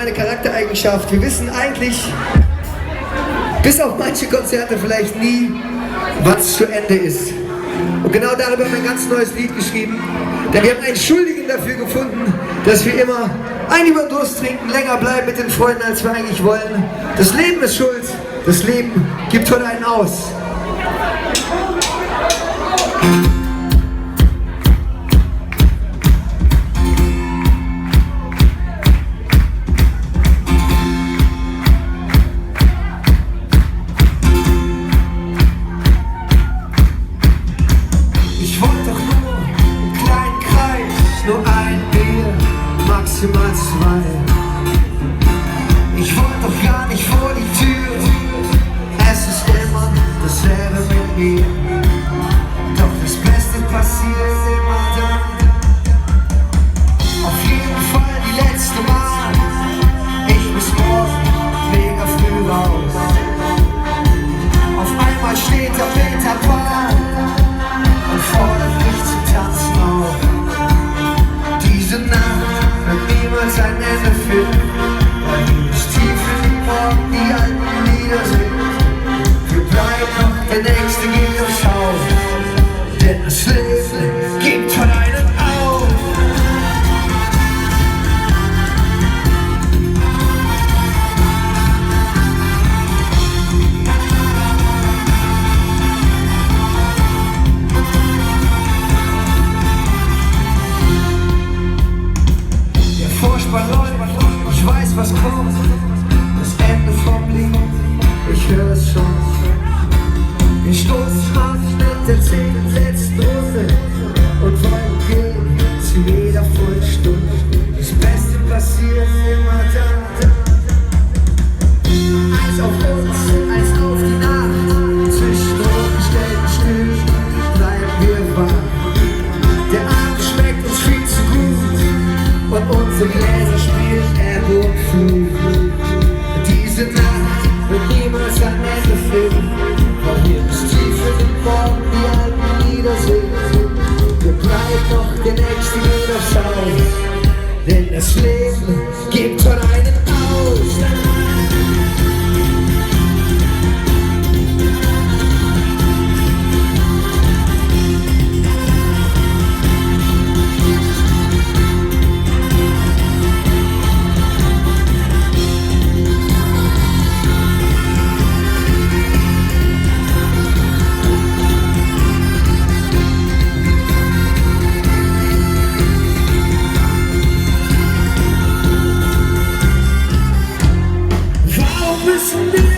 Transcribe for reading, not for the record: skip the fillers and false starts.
meine Charaktereigenschaft. Wir wissen eigentlich, bis auf manche Konzerte vielleicht nie, was zu Ende ist. Und genau darüber haben wir ein ganz neues Lied geschrieben. Denn wir haben einen Schuldigen dafür gefunden, dass wir immer einen über den Durst trinken, länger bleiben mit den Freunden, als wir eigentlich wollen. Das Leben ist schuld, das Leben gibt heute einen aus. Maximal 2. Ich wollte doch gar nicht vor die Tür. Es ist immer dasselbe mit mir. Doch das Beste passiert immer dann. Auf jeden Fall die letzte Mal. Ich muss morgen mega früh raus. Auf einmal steht der Winterplan und fordert mich zum Tanzen auf. Diese Nacht wird niemals ein Ende finden, weil wir bis tief in den Morgen die alten Lieder singen. Wir bleiben noch, der Nächste geht aufs Haus, denn das Leben gibt von einem auf. Ich weiß, was kommt, das Ende vom Lied, ich höre es schon. Wir stoßen an mit der 10. letzten Runde und wollen gehen zu jeder vollen Stunde. Das Beste passiert immer dann. Eins auf uns, eins auf die Nacht, zwischen umgestellten Stühlen bleiben wir wach. Der Abend schmeckt uns viel zu gut und unsere Gläser spielen Ebbe und Flut. Diese Nacht wird niemals ein Ende finden, weil wir bis tief in den Morgen die alten Lieder singen. Wir bleiben noch, der Nächste geht aufs Haus, denn das Leben gibt von einem aus. Müssen wir